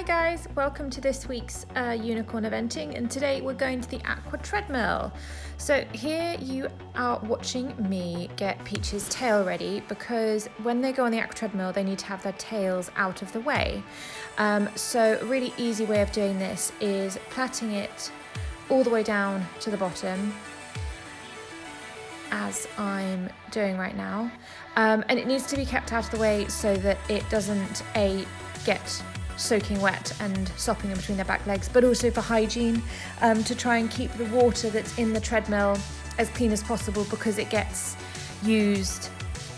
Hi guys, welcome to this week's unicorn eventing, and today we're going to the Aqua Treadmill. So here you are watching me get Peach's tail ready, because when they go on the Aqua Treadmill they need to have their tails out of the way. So a really easy way of doing this is plaiting it all the way down to the bottom, as I'm doing right now, and it needs to be kept out of the way so that it doesn't get soaking wet and sopping in between their back legs, but also for hygiene, to try and keep the water that's in the treadmill as clean as possible, because it gets used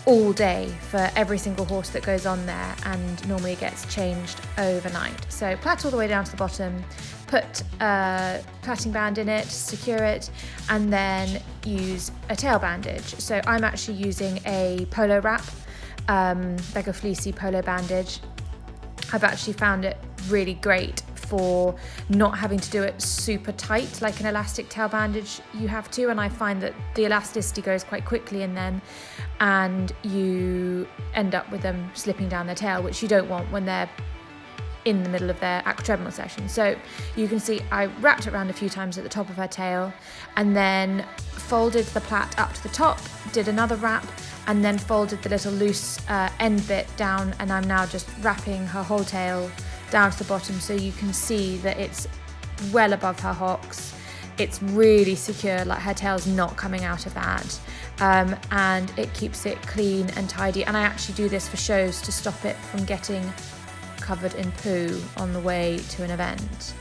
all day for every single horse that goes on there, and normally gets changed overnight. So plait all the way down to the bottom, put a plaiting band in it, secure it, and then use a tail bandage. So I'm actually using a polo wrap, like a fleecy polo bandage. I've actually found it really great for not having to do it super tight like an elastic tail bandage you have to, and I find that the elasticity goes quite quickly in them, and you end up with them slipping down their tail, which you don't want when they're in the middle of their Aqua Treadmill session. So you can see I wrapped it around a few times at the top of her tail, and then folded the plait up to the top, did another wrap, and then folded the little loose end bit down, and I'm now just wrapping her whole tail down to the bottom, so you can see that it's well above her hocks. It's really secure, like her tail's not coming out of that, and it keeps it clean and tidy. And I actually do this for shows to stop it from getting covered in poo on the way to an event.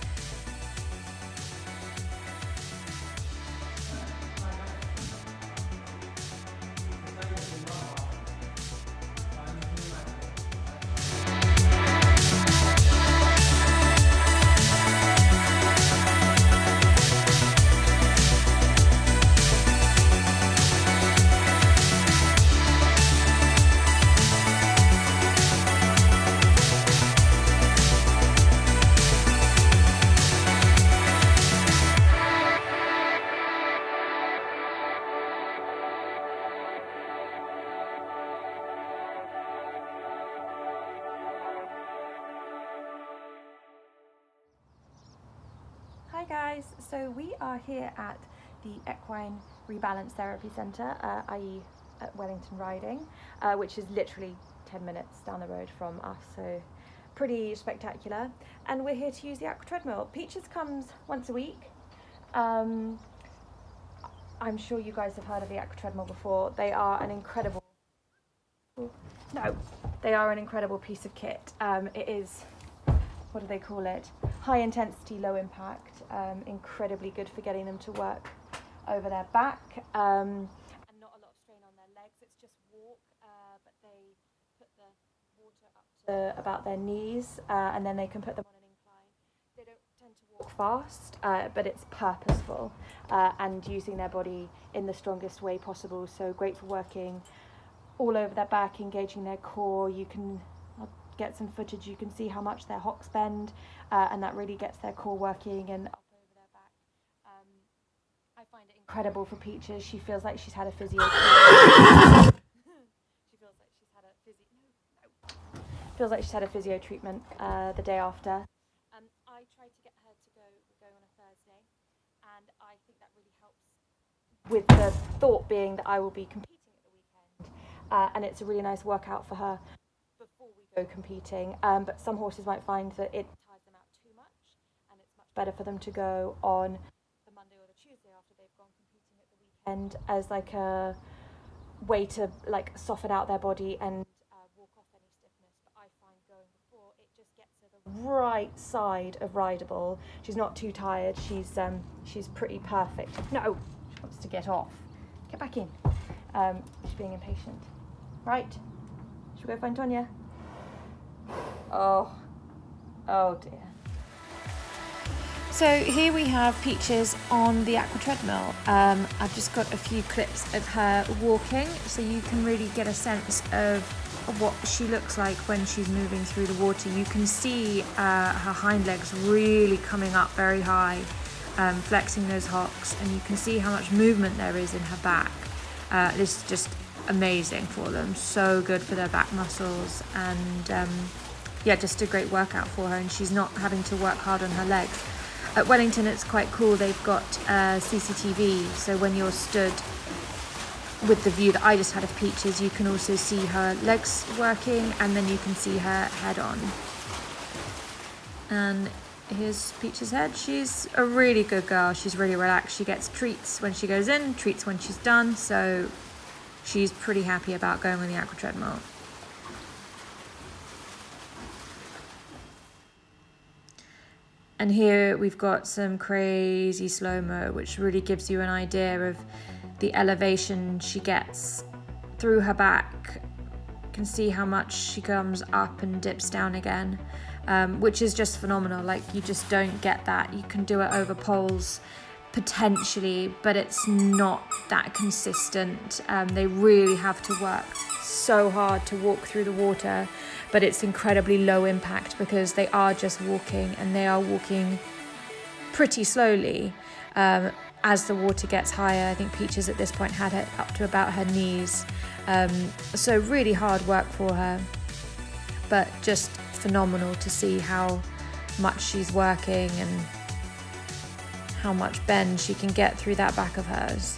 Hi guys, so we are here at the Equine Rebalance Therapy Centre, i.e. at Wellington Riding, which is literally 10 minutes down the road from us, so pretty spectacular. And we're here to use the Aqua Treadmill. Peaches comes once a week. I'm sure you guys have heard of the Aqua Treadmill before. They are an incredible piece of kit. It is, what do they call it? High intensity, low impact, incredibly good for getting them to work over their back, and not a lot of strain on their legs. It's just walk, but they put the water up to about their knees, and then they can put them on an incline. They don't tend to walk fast, but it's purposeful, and using their body in the strongest way possible. So great for working all over their back, engaging their core. You can get some footage, you can see how much their hocks bend, and that really gets their core working and up over their back. I find it incredible for Peaches. She feels like she's had a physio treatment. Feels like she's had a physio treatment the day after. I tried to get her to go on a Thursday, and I think that really helps, with the thought being that I will be competing at the weekend, and it's a really nice workout for her before we go competing, but some horses might find that it tires them out too much, and it's much better for them to go on the Monday or the Tuesday after they've gone competing at the weekend, as like a way to like soften out their body and walk off any stiffness. But I find going before, it just gets her the right side of rideable. She's not too tired. She's pretty perfect. No, she wants to get off. Get back in. She's being impatient. Right. Should we go find Tonya? Oh dear. So here we have Peaches on the Aqua Treadmill. I've just got a few clips of her walking, so you can really get a sense of what she looks like when she's moving through the water. You can see her hind legs really coming up very high, flexing those hocks, and you can see how much movement there is in her back. This is just amazing for them, so good for their back muscles, and yeah, just a great workout for her, and she's not having to work hard on her legs. At Wellington, it's quite cool. They've got CCTV, so when you're stood with the view that I just had of Peaches, you can also see her legs working, and then you can see her head on. And here's Peach's head. She's a really good girl. She's really relaxed. She gets treats when she goes in, treats when she's done, so she's pretty happy about going on the Aqua Treadmill. And here we've got some crazy slow-mo, which really gives you an idea of the elevation she gets through her back. You can see how much she comes up and dips down again, which is just phenomenal. Like, you just don't get that. You can do it over poles potentially, but it's not that consistent. They really have to work so hard to walk through the water, but it's incredibly low impact because they are just walking, and they are walking pretty slowly. As the water gets higher, I think Peaches at this point had it up to about her knees. So really hard work for her, but just phenomenal to see how much she's working and how much bend she can get through that back of hers.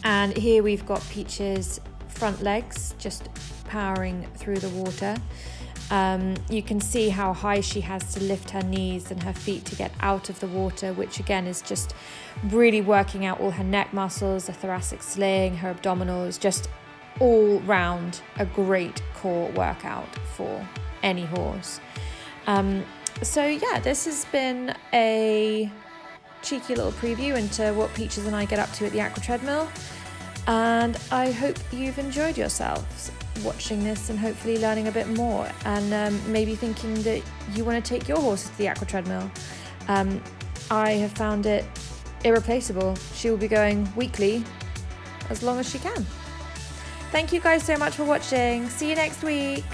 And here we've got Peach's front legs just powering through the water. You can see how high she has to lift her knees and her feet to get out of the water, which again is just really working out all her neck muscles, the thoracic sling, her abdominals, just all round a great core workout for any horse. So yeah, this has been a cheeky little preview into what Peaches and I get up to at the Aqua Treadmill, and I hope you've enjoyed yourselves watching this and hopefully learning a bit more, and maybe thinking that you want to take your horse to the Aqua Treadmill. I have found it irreplaceable. She will be going weekly as long as she can. Thank you guys so much for watching. See you next week.